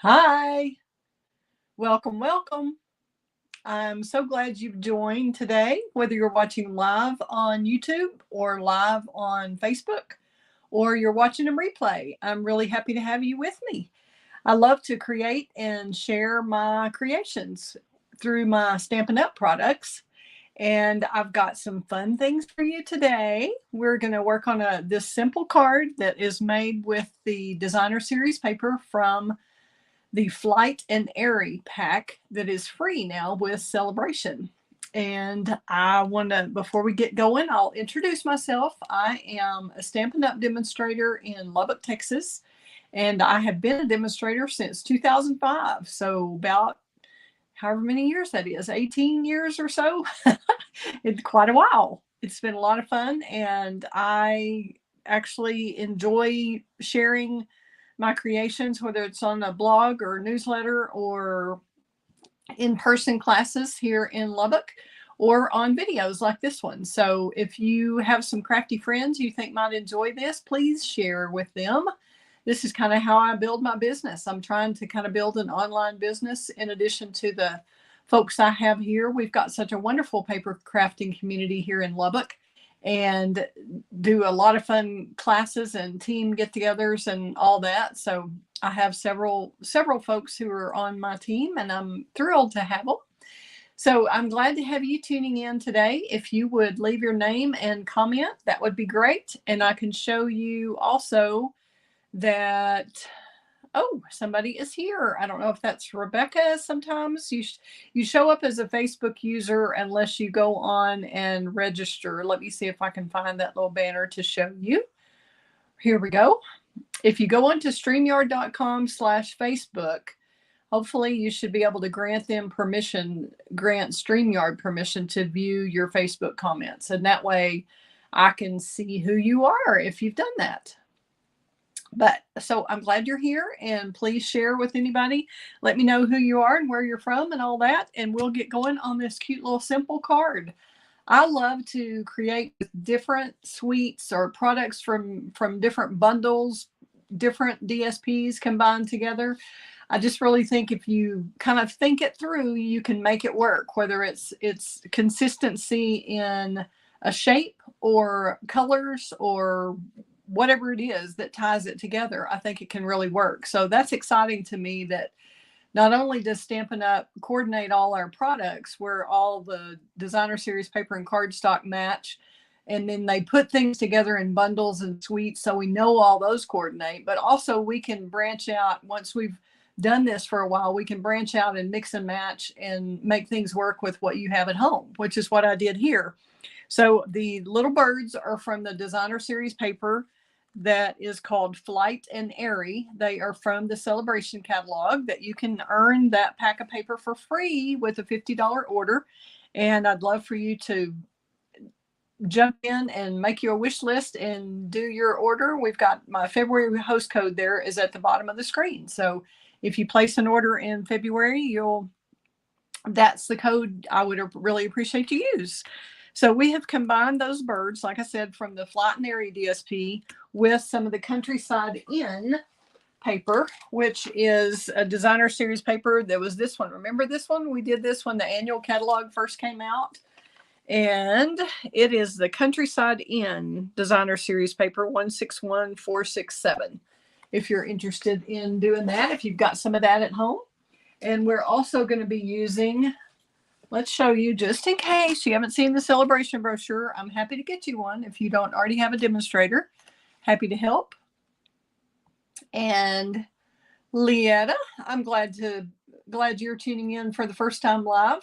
Hi, welcome, welcome. I'm so glad you've joined today, whether you're watching live on YouTube or live on Facebook, or you're watching a replay. I'm really happy to have you with me. I love to create and share my creations through my Stampin' Up products. And I've got some fun things for you today. We're going to work on this simple card that is made with the designer series paper from the Flight Airy pack that is free now with Celebration. And I want to, before we get going, I'll introduce myself. I am a Stampin' Up demonstrator in Lubbock, Texas, and I have been a demonstrator since 2005. So about however many years that is, 18 years or so. It's quite a while. It's been a lot of fun, and I actually enjoy sharing my creations, whether it's on a blog or newsletter or in-person classes here in Lubbock or on videos like this one. So if you have some crafty friends you think might enjoy this, please share with them. This is kind of how I build my business. I'm trying to kind of build an online business in addition to the folks I have here. We've got such a wonderful paper crafting community here in Lubbock, and do a lot of fun classes and team get-togethers and all that. So I have several folks who are on my team, and I'm thrilled to have them. So I'm glad to have you tuning in today. If you would leave your name and comment, that would be great. And I can show you also that, oh, somebody is here. I don't know if that's Rebecca. Sometimes you show up as a Facebook user unless you go on and register. Let me see if I can find that little banner to show you. Here we go. If you go onto StreamYard.com/Facebook, hopefully you should be able to grant StreamYard permission to view your Facebook comments. And that way I can see who you are if you've done that. But so I'm glad you're here, and please share with anybody. Let me know who you are and where you're from and all that, and we'll get going on this cute little simple card. I love to create different suites or products from different bundles, different DSPs combined together. I just really think if you kind of think it through, you can make it work, whether it's consistency in a shape or colors or whatever it is that ties it together. I think it can really work. So that's exciting to me, that not only does Stampin' Up coordinate all our products where all the designer series paper and cardstock match, and then they put things together in bundles and suites so we know all those coordinate, but also we can branch out. Once we've done this for a while, we can branch out and mix and match and make things work with what you have at home, which is what I did here. So the little birds are from the designer series paper that is called Flight Airy. They are from the Celebration catalog that you can earn that pack of paper for free with a $50 order. And I'd love for you to jump in and make your wish list and do your order. We've got my February host code there is at the bottom of the screen. So if you place an order in February, that's the code I would really appreciate you use. So we have combined those birds, like I said, from the Flight Airy DSP with some of the Countryside Inn paper, which is a designer series paper. There was this one. Remember this one? We did this when the annual catalog first came out. And it is the Countryside Inn designer series paper 161467. If you're interested in doing that, if you've got some of that at home. And we're also going to be using, let's show you just in case you haven't seen the celebration brochure. I'm happy to get you one if you don't already have a demonstrator. Happy to help. And Lietta, I'm glad you're tuning in for the first time live.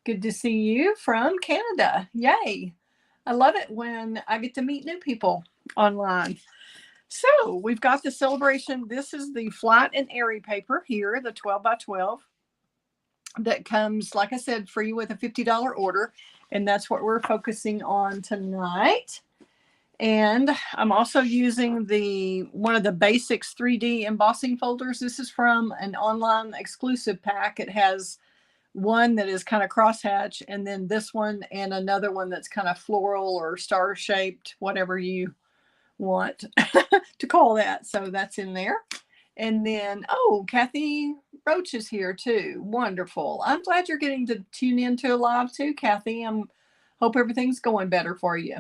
Good to see you from Canada. Yay. I love it when I get to meet new people online. So we've got the celebration. This is the Flight Airy paper here, the 12 by 12. That comes, like I said, free with a $50 order. And that's what we're focusing on tonight. And I'm also using one of the Basics 3D embossing folders. This is from an online exclusive pack. It has one that is kind of crosshatch, and then this one and another one that's kind of floral or star shaped, whatever you want to call that. So that's in there. And then, oh, Kathy Roach is here too. Wonderful. I'm glad you're getting to tune into a live too, Kathy. Hope everything's going better for you.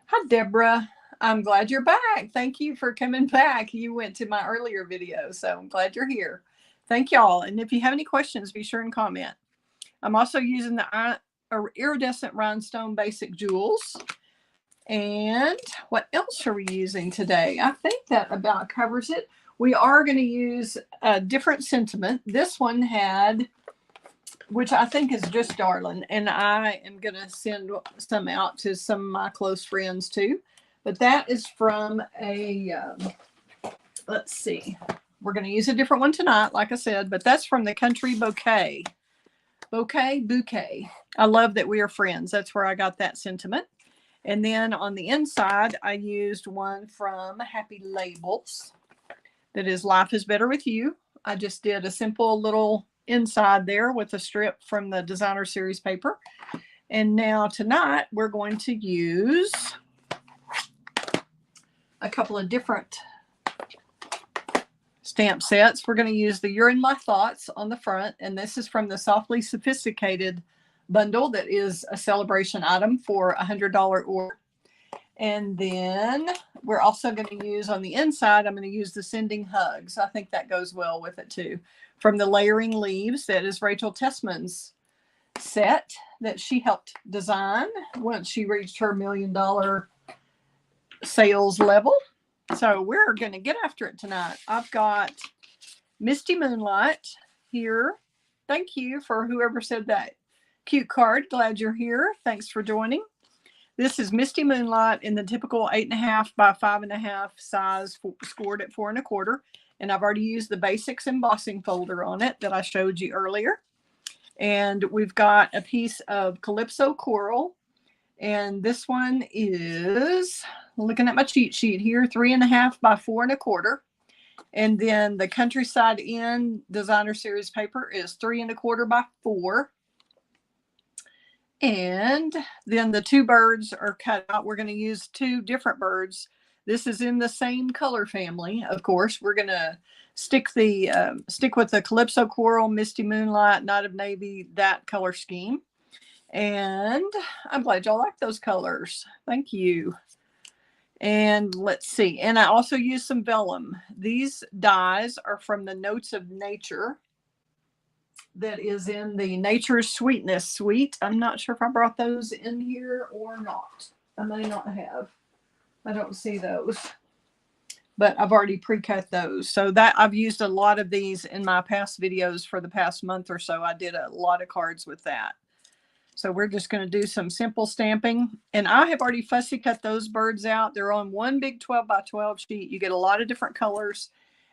Hi, Deborah. I'm glad you're back. Thank you for coming back. You went to my earlier video, so I'm glad you're here. Thank y'all. And if you have any questions, be sure and comment. I'm also using the iridescent rhinestone basic jewels. And what else are we using today? I think that about covers it. We are going to use a different sentiment. This one had, which I think is just darling, and I am going to send some out to some of my close friends too. But that is from a, let's see, we're going to use a different one tonight, like I said, but that's from the Country Bouquet. Bouquet. I love that we are friends. That's where I got that sentiment. And then on the inside, I used one from Happy Labels that is Life is Better with You. I just did a simple little inside there with a strip from the Designer Series paper. And now tonight, we're going to use a couple of different stamp sets. We're going to use the You're in My Thoughts on the front, and this is from the Softly Sophisticated bundle that is a celebration item for $100 order. And then we're also going to use on the inside, I'm going to use the Sending Hugs. I think that goes well with it too. From the Layering Leaves, that is Rachel Tessman's set that she helped design once she reached her $1 million sales level. So we're going to get after it tonight. I've got Misty Moonlight here. Thank you for whoever said that cute card. Glad you're here. Thanks for joining. This is Misty Moonlight in the typical 8.5 by 5.5 size, scored at 4 1/4. And I've already used the Basics embossing folder on it that I showed you earlier. And we've got a piece of Calypso Coral. And this one is, looking at my cheat sheet here, 3.5 by 4 1/4. And then the Countryside Inn Designer Series paper is 3 1/4 by 4. And then the two birds are cut out. We're going to use two different birds. This is in the same color family, of course. We're going to stick with the Calypso Coral, Misty Moonlight, Night of Navy, that color scheme. And I'm glad y'all like those colors. Thank you. And let's see. And I also used some vellum. These dies are from the Notes of Nature that is in the Nature's Sweetness suite. I'm not sure if I brought those in here or not. I may not have. I don't see those. But I've already pre-cut those. So that I've used a lot of these in my past videos for the past month or so. I did a lot of cards with that. So we're just going to do some simple stamping. And I have already fussy cut those birds out. They're on one big 12 by 12 sheet. You get a lot of different colors.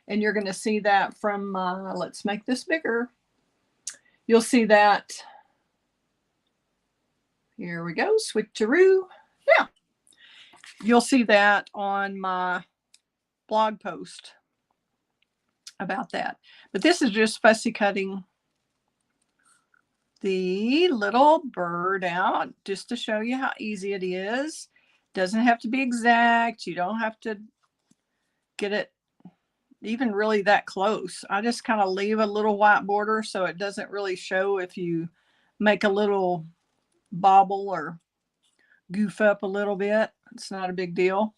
And you're going to see that from my, let's make this bigger. You'll see that. Here we go. Switcheroo. Yeah. You'll see that on my blog post about that. But this is just fussy cutting the little bird out just to show you how easy it is. Doesn't have to be exact. You don't have to get it even really that close. I just kind of leave a little white border so it doesn't really show if you make a little bobble or goof up a little bit. It's not a big deal.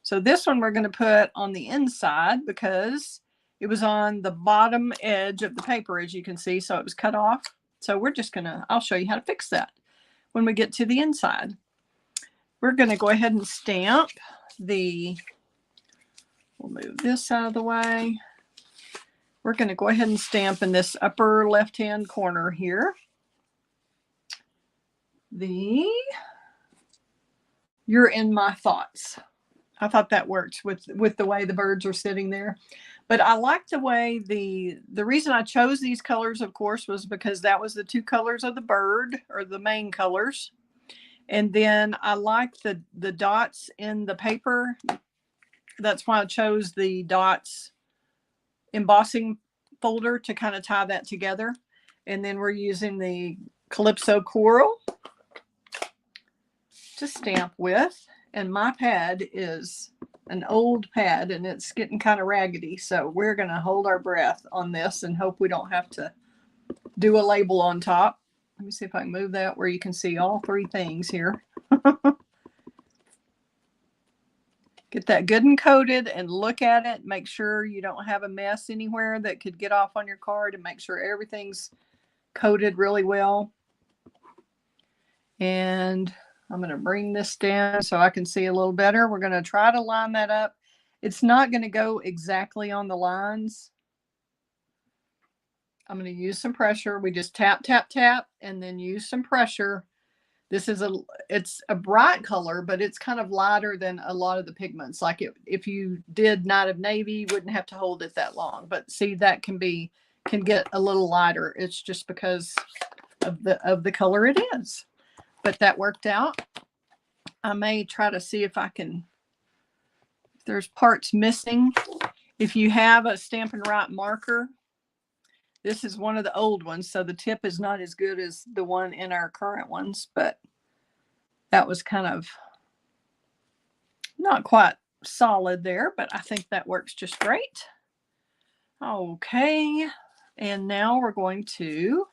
So this one we're going to put on the inside because it was on the bottom edge of the paper, as you can see, so it was cut off. So we're just going to, I'll show you how to fix that when we get to the inside. We're going to go ahead and stamp the, we'll move this out of the way. We're going to go ahead and stamp in this upper left-hand corner here the You're in My Thoughts. I thought that worked with the way the birds are sitting there. But I like the way the reason I chose these colors, of course, was because that was the two colors of the bird, or the main colors. And then I like the dots in the paper. That's why I chose the dots embossing folder to kind of tie that together. And then we're using the Calypso Coral to stamp with. And my pad is an old pad and it's getting kind of raggedy. So we're going to hold our breath on this and hope we don't have to do a label on top. Let me see if I can move that where you can see all three things here. Get that good and coated and look at it. Make sure you don't have a mess anywhere that could get off on your card, and make sure everything's coated really well. And I'm going to bring this down so I can see a little better. We're going to try to line that up. It's not going to go exactly on the lines. I'm going to use some pressure. We just tap, tap, tap, and then use some pressure. This is it's a bright color, but it's kind of lighter than a lot of the pigments. Like if you did Night of Navy, you wouldn't have to hold it that long. But see, that can get a little lighter. It's just because of the color it is. But that worked out. I may try to see if there's parts missing. If you have a Stampin' Up marker, this is one of the old ones, so the tip is not as good as the one in our current ones, but that was kind of not quite solid there, but I think that works just great. Okay, and now we're going to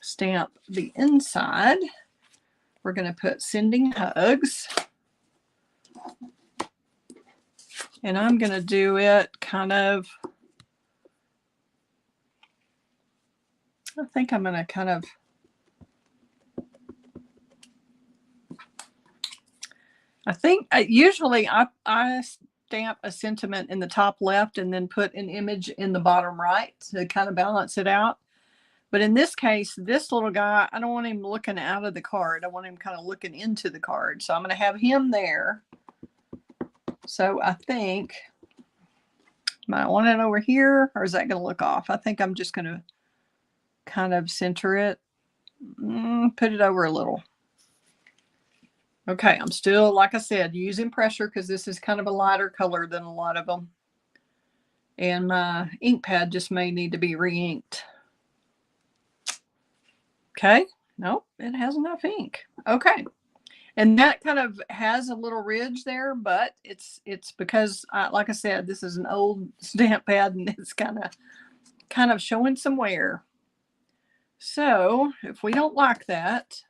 stamp the inside. We're going to put Sending Hugs. And I'm going to do it kind of, I think I'm going to kind of, usually I stamp a sentiment in the top left and then put an image in the bottom right to kind of balance it out. But in this case, this little guy, I don't want him looking out of the card. I want him kind of looking into the card. So I'm going to have him there. So I think, might want it over here, or is that going to look off? I think I'm just going to kind of center it, put it over a little. Okay, I'm still, like I said, using pressure because this is kind of a lighter color than a lot of them. And my ink pad just may need to be re-inked. Okay, nope, it has enough ink. Okay, and that kind of has a little ridge there, but it's because, like I said, this is an old stamp pad and it's kind of showing some wear. So if we don't like that,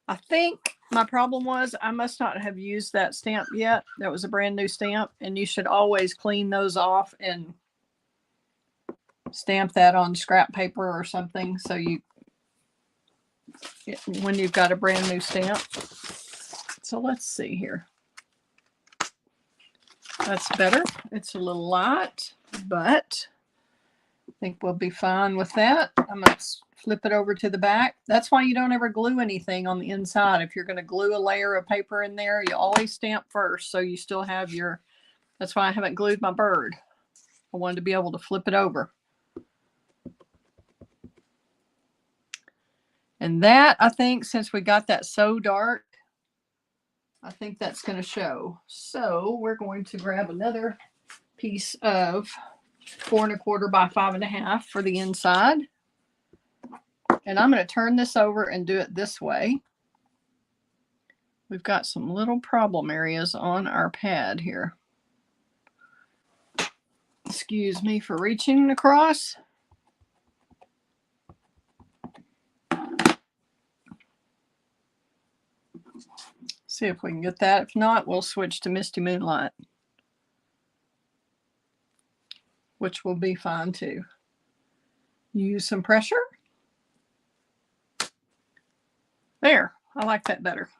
I think my problem was I must not have used that stamp yet. That was a brand new stamp, and you should always clean those off and stamp that on scrap paper or something so when you've got a brand new stamp. So let's see here. That's better. It's a little light, but I think we'll be fine with that. I'm going to flip it over to the back. That's why you don't ever glue anything on the inside. If you're going to glue a layer of paper in there, you always stamp first so you still have your, that's why I haven't glued my bird. I wanted to be able to flip it over. And that, I think, since we got that so dark, I think that's going to show. So we're going to grab another piece of 4 1/4 by 5 1/2 for the inside. And I'm going to turn this over and do it this way. We've got some little problem areas on our pad here. Excuse me for reaching across. See if we can get that. If not, we'll switch to Misty Moonlight, which will be fine too. Use some pressure. There, I like that better.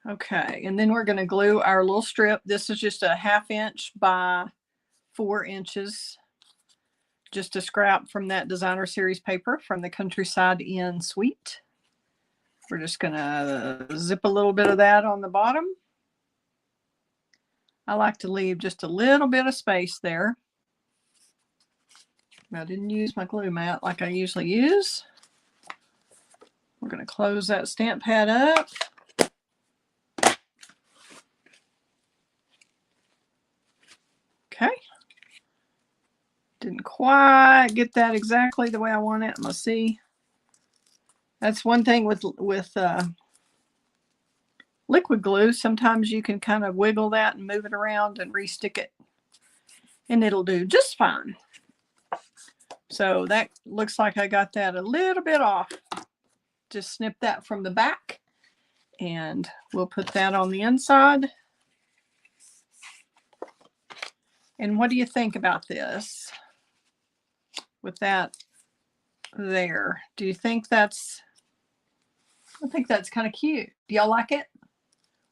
Okay, and then we're going to glue our little strip. This is just a 1/2 inch by 4 inches. Just a scrap from that designer series paper from the Countryside Inn Suite. We're just going to zip a little bit of that on the bottom. I like to leave just a little bit of space there. I didn't use my glue mat like I usually use. We're going to close that stamp pad up. Okay. Didn't quite get that exactly the way I want it. I'm going to see. That's one thing with liquid glue, sometimes you can kind of wiggle that and move it around and re-stick it, and it'll do just fine. So that looks like I got that a little bit off. Just snip that from the back, and we'll put that on the inside. And what do you think about this? With that there. Do you think that's, I think that's kind of cute. Do y'all like it?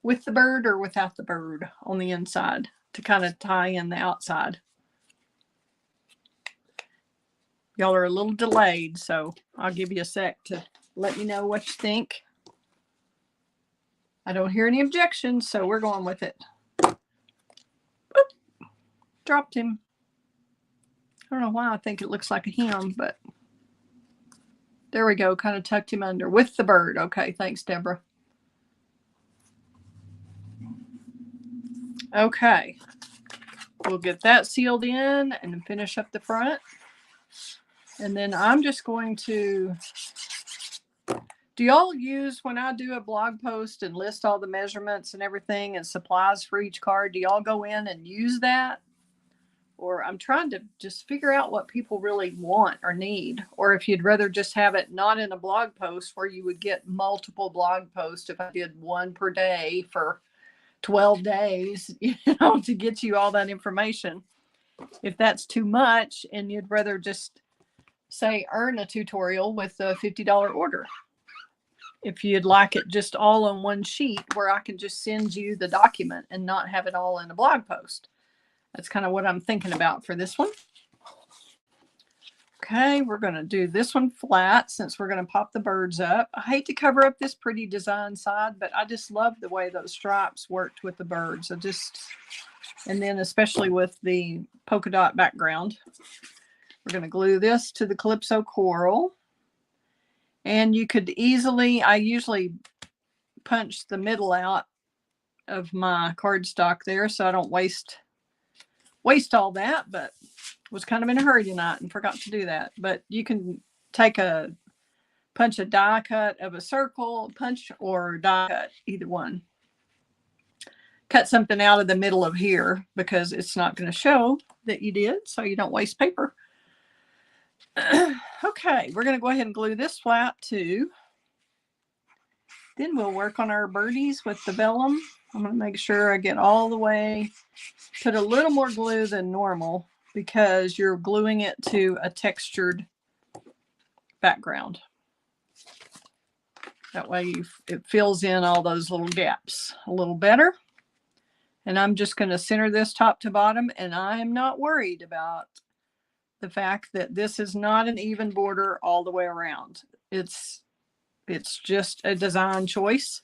With the bird or without the bird on the inside to kind of tie in the outside? Y'all are a little delayed, so I'll give you a sec to let me know what you think. I don't hear any objections, so we're going with it. Oop, dropped him. I don't know why I think it looks like a him, but there we go. Kind of tucked him under with the bird. Okay, thanks, Deborah. Okay, we'll get that sealed in and finish up the front. And then I'm just going to, do y'all use, when I do a blog post and list all the measurements and everything and supplies for each card, do y'all go in and use that? Or I'm trying to just figure out what people really want or need. Or if you'd rather just have it not in a blog post where you would get multiple blog posts if I did one per day for 12 days, to get you all that information. If that's too much and you'd rather just say earn a tutorial with a $50 order. If you'd like it just all on one sheet where I can just send you the document and not have it all in a blog post. That's kind of what I'm thinking about for this one. Okay, we're going to do this one flat since we're going to pop the birds up. I hate to cover up this pretty design side, but I just love the way those stripes worked with the birds. And then especially with the polka dot background. We're going to glue this to the Calypso coral. And you could easily, I usually punch the middle out of my cardstock there so I don't waste all that, but was kind of in a hurry tonight and forgot to do that. But you can take punch a die cut of a circle, punch or die cut, either one. Cut something out of the middle of here because it's not going to show that you did, so you don't waste paper. Okay, we're going to go ahead and glue this flat too. Then we'll work on our birdies with the vellum. I'm going to make sure I get all the way, put a little more glue than normal because you're gluing it to a textured background. That way it fills in all those little gaps a little better. And I'm just going to center this top to bottom, and I am not worried about the fact that this is not an even border all the way around. It's just a design choice.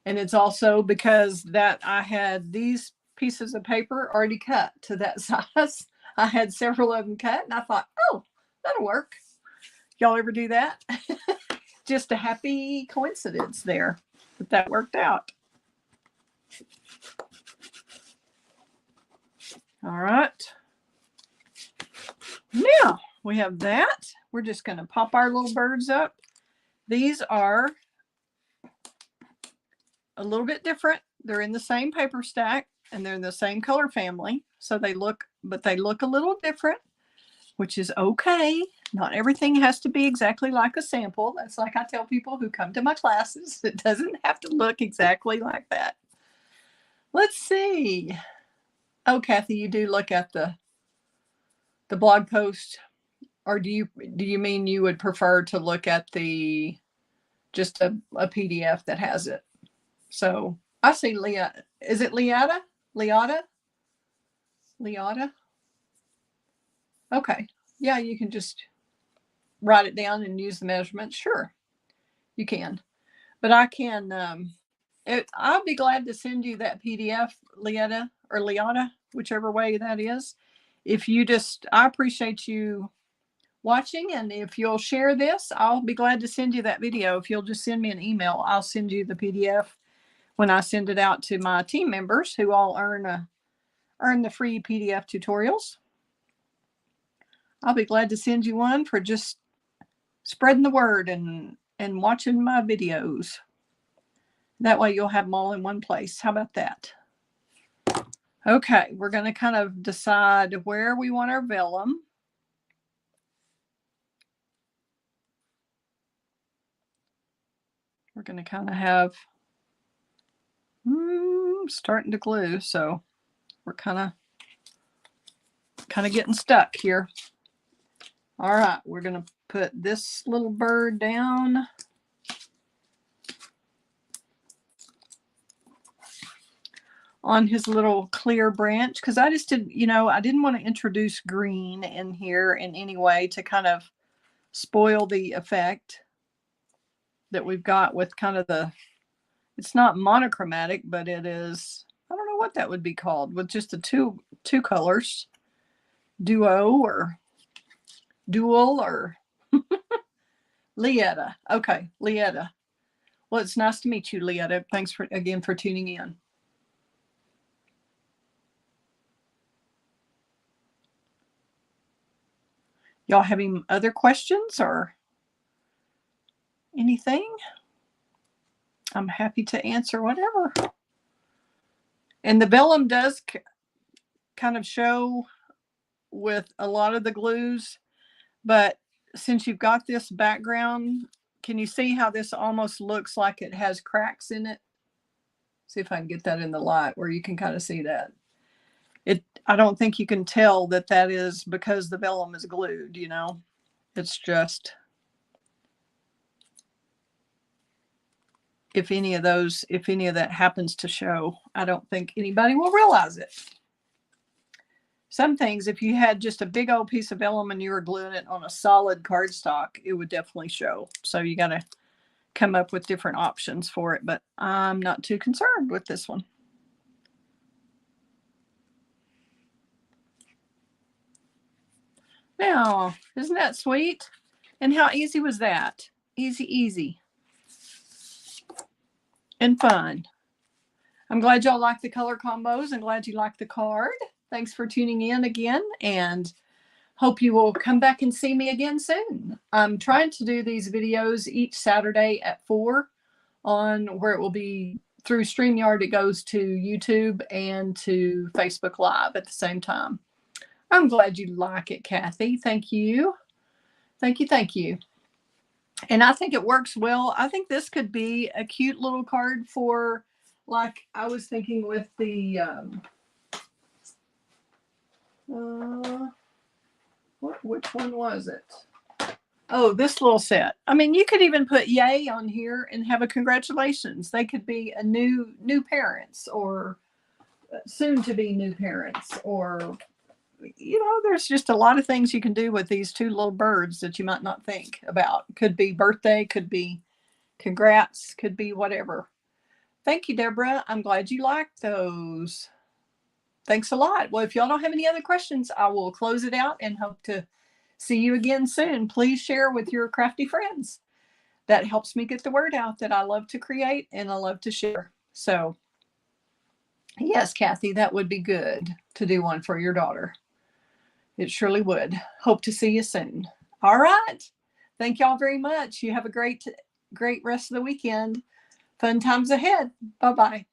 And it's also because that I had these pieces of paper already cut to that size. I had several of them cut and I thought, oh, that'll work. Y'all ever do that? Just a happy coincidence there that worked out. All right. Now we have that. We're just going to pop our little birds up. These are a little bit different. They're in the same paper stack and they're in the same color family. So they look a little different, which is okay. Not everything has to be exactly like a sample. That's like I tell people who come to my classes. It doesn't have to look exactly like that. Let's see. Oh, Kathy, you do look at the blog post, or do you mean you would prefer to look at just a PDF that has it? So I see Leah. Is it Leata? Leata? Okay. Yeah, you can just write it down and use the measurements. Sure, you can. But I can, I'll be glad to send you that PDF, Leata or Leata, whichever way that is. I appreciate you watching, and if you'll share this, I'll be glad to send you that video. If you'll just send me an email, I'll send you the PDF when I send it out to my team members who all earn the free PDF tutorials. I'll be glad to send you one for just spreading the word and watching my videos. That way you'll have them all in one place. How about that? Okay, we're going to kind of decide where we want our vellum. We're going to kind of have starting to glue, so we're kind of getting stuck here. All right, we're going to put this little bird down. On his little clear branch, because I just didn't, I didn't want to introduce green in here in any way to kind of spoil the effect that we've got with kind of it's not monochromatic, but it is, I don't know what that would be called, with just the two colors, duo or dual or Lietta. Okay, Lietta. Well, it's nice to meet you, Lietta. Thanks again for tuning in. Y'all have any other questions or anything? I'm happy to answer whatever. And the vellum does kind of show with a lot of the glues, but since you've got this background, can you see how this almost looks like it has cracks in it? See if I can get that in the light where you can kind of see that. I don't think you can tell that that is because the vellum is glued, It's just, if any of that happens to show, I don't think anybody will realize it. Some things, if you had just a big old piece of vellum and you were gluing it on a solid cardstock, it would definitely show. So you got to come up with different options for it, but I'm not too concerned with this one. Now, isn't that sweet? And how easy was that? Easy, easy. And fun. I'm glad y'all like the color combos and glad you like the card. Thanks for tuning in again, and hope you will come back and see me again soon. I'm trying to do these videos each Saturday at 4 on where it will be through StreamYard. It goes to YouTube and to Facebook Live at the same time. I'm glad you like it, Kathy. Thank you. Thank you. Thank you. And I think it works well. I think this could be a cute little card for, like I was thinking with the, which one was it? Oh, this little set. I mean, you could even put yay on here and have a congratulations. They could be a new parents or soon to be new parents, or there's just a lot of things you can do with these two little birds that you might not think about. Could be birthday, could be congrats, could be whatever. Thank you, Deborah. I'm glad you liked those. Thanks a lot. Well, if y'all don't have any other questions, I will close it out and hope to see you again soon. Please share with your crafty friends. That helps me get the word out that I love to create and I love to share. So yes, Kathy, that would be good to do one for your daughter. It surely would. Hope to see you soon. All right. Thank y'all very much. You have a great rest of the weekend. Fun times ahead. Bye-bye.